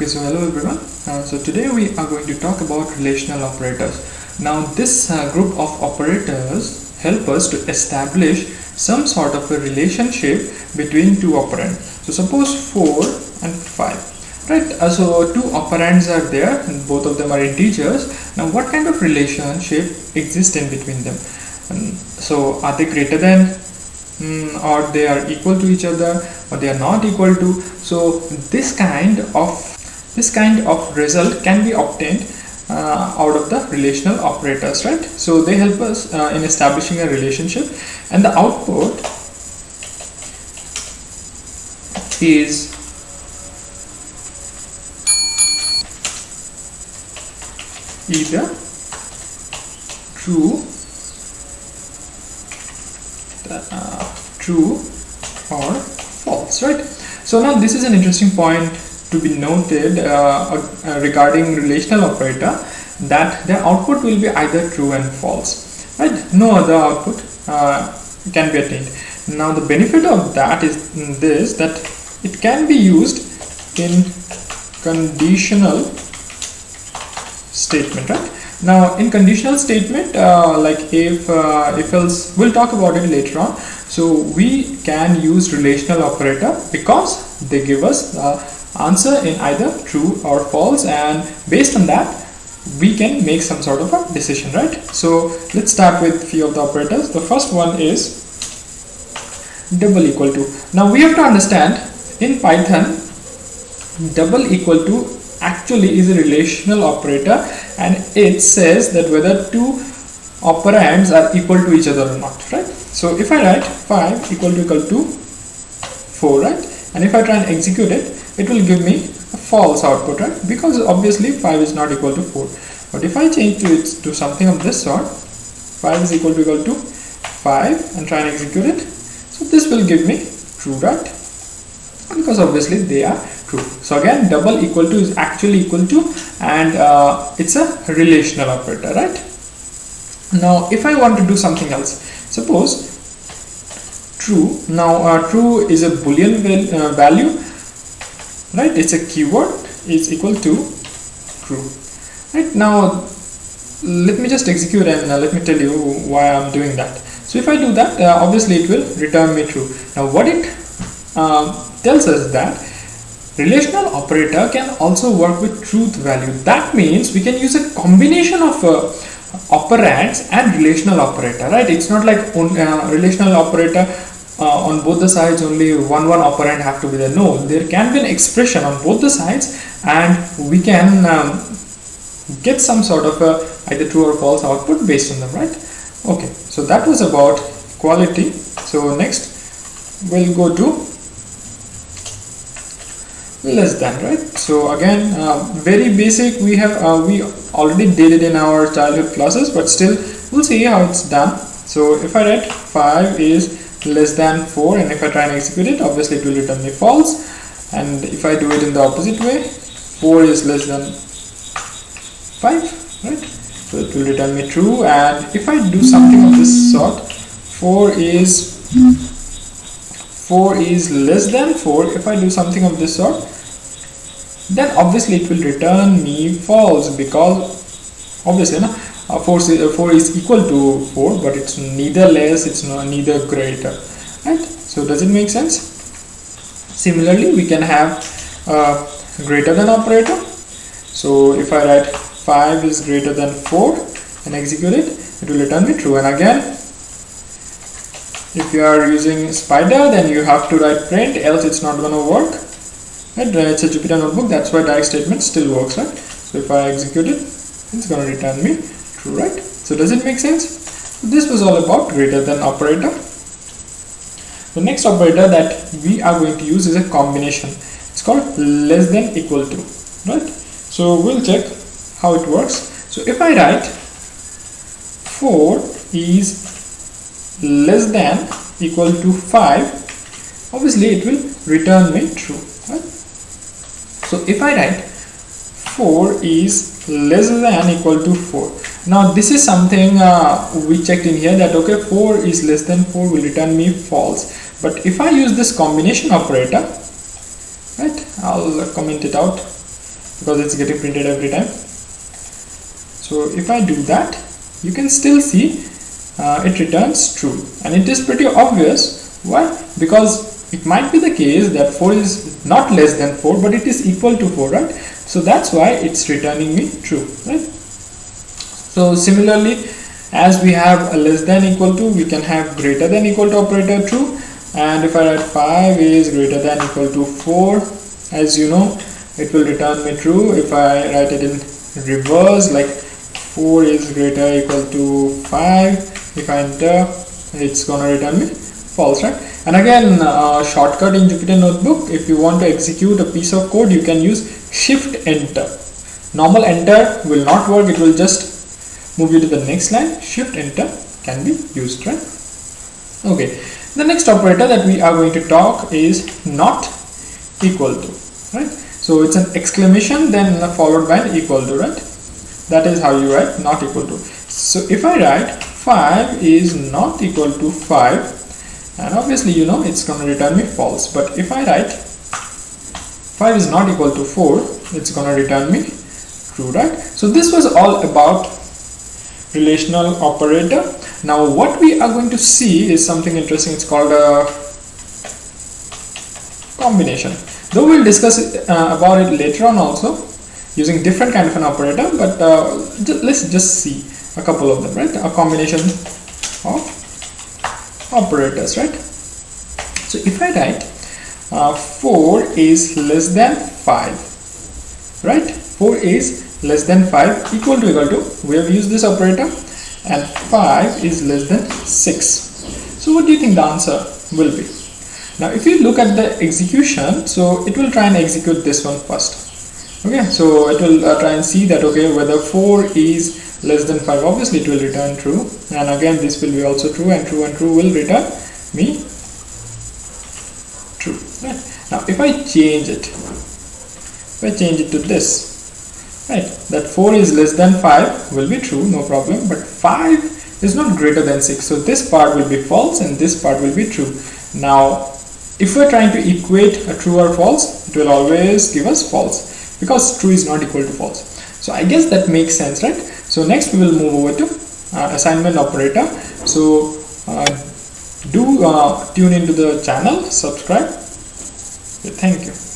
Okay, so hello everyone. So today we are going to talk about relational operators. Now this group of operators help us to establish some sort of a relationship between two operands. So suppose 4 and 5, right? So two operands are there and both of them are integers. Now what kind of relationship exists in between them? So are they greater than or they are equal to each other, or they are not equal to? So this kind of result can be obtained out of the relational operators, right? So they help us in establishing a relationship, and the output is either true or false, right? So now this is an interesting point to be noted regarding relational operator, that the output will be either true and false, right? No other output can be attained. Now the benefit of that is this, that it can be used in conditional statement, right? Now in conditional statement, like if else, we'll talk about it later on. So we can use relational operator because they give us answer in either true or false, and based on that we can make some sort of a decision, right? So let's start with few of the operators. The first one is double equal to. Now we have to understand, in Python, double equal to actually is a relational operator, and it says that whether two operands are equal to each other or not, right? So if I write 5 equal to 4, right, and if I try and execute it, it will give me a false output, right? Because obviously 5 is not equal to 4. But if I change to something of this sort, 5 is equal to 5, and try and execute it, so this will give me true, right? Because obviously they are true. So again, double equal to is actually equal to, and it's a relational operator, right? Now if I want to do something else, suppose true. Now true is a boolean value, right? It's a keyword, is equal to true, right? Now let me just execute, and let me tell you why I'm doing that. So if I do that, obviously it will return me true. Now what it tells us that relational operator can also work with truth value. That means we can use a combination of operands and relational operator, right? It's not like relational operator on both the sides only one operand have to be there. No, there can be an expression on both the sides, and we can get some sort of either true or false output based on them, right? Okay, so that was about equality. So next we'll go to less than, right? So again, very basic. We already did it in our childhood classes, but still we'll see how it's done. So if I write 5 is less than 4, and if I try and execute it, obviously it will return me false. And if I do it in the opposite way, 4 is less than 5, right? So it will return me true. And if I do something of this sort, 4 is less than 4, if I do something of this sort, then obviously it will return me false, because obviously 4 is equal to 4, but it's neither less, it's neither greater, right? So does it make sense? Similarly, we can have greater than operator. So if I write 5 is greater than 4 and execute it, it will return me true. And again, if you are using Spider, then you have to write print, else it's not going to work, right? It's a Jupyter notebook, that's why direct statement still works, right? So if I execute it, it's going to return me true, right? So does it make sense? This was all about greater than operator. The next operator that we are going to use is a combination. It's called less than equal to, right? So we'll check how it works. So if I write 4 is less than equal to 5, obviously it will return me true, right? So if I write 4 is less than equal to 4, now this is something we checked in here, that okay, 4 is less than 4 will return me false. But if I use this combination operator, right, I'll comment it out. because it's getting printed every time. So if I do that, you can still see it returns true, and it is pretty obvious. Why? Because it might be the case that 4 is not less than 4, but it is equal to 4, right? So that's why it's returning me true, right? So similarly, as we have a less than equal to, we can have greater than equal to operator true. And if I write 5 is greater than equal to 4, as you know, it will return me true. If I write it in reverse, like 4 is greater equal to 5, if I enter, it's gonna return me false, right? And again, shortcut in Jupyter Notebook, if you want to execute a piece of code, you can use Shift Enter. Normal enter will not work, it will just move you to the next line. Shift Enter can be used, right? Okay, the next operator that we are going to talk is not equal to, right? So it's an exclamation then followed by an equal to, right? That is how you write not equal to. So if I write 5 is not equal to 5, and obviously you know it's going to return me false. But if I write 5 is not equal to 4, it's going to return me true, right? So this was all about relational operator. Now what we are going to see is something interesting. It's called a combination. Though we'll discuss about it later on also, using different kind of an operator, but let's just see a couple of them, right? A combination of operators, right? So if I write 4 is less than 5, right? 4 is less than 5 equal to, we have used this operator, and 5 is less than 6. So what do you think the answer will be? Now if you look at the execution, so it will try and execute this one first. Okay, so it will try and see that, okay, whether 4 is less than 5, obviously it will return true, and again this will be also true, and true will return me true, right? Now if I change it, to this, right, that 4 is less than 5 will be true, no problem, but 5 is not greater than 6, so this part will be false and this part will be true. Now if we're trying to equate a true or false, it will always give us false, because true is not equal to false. So I guess that makes sense, right? So next we will move over to assignment operator. So do tune into the channel, subscribe. Thank you.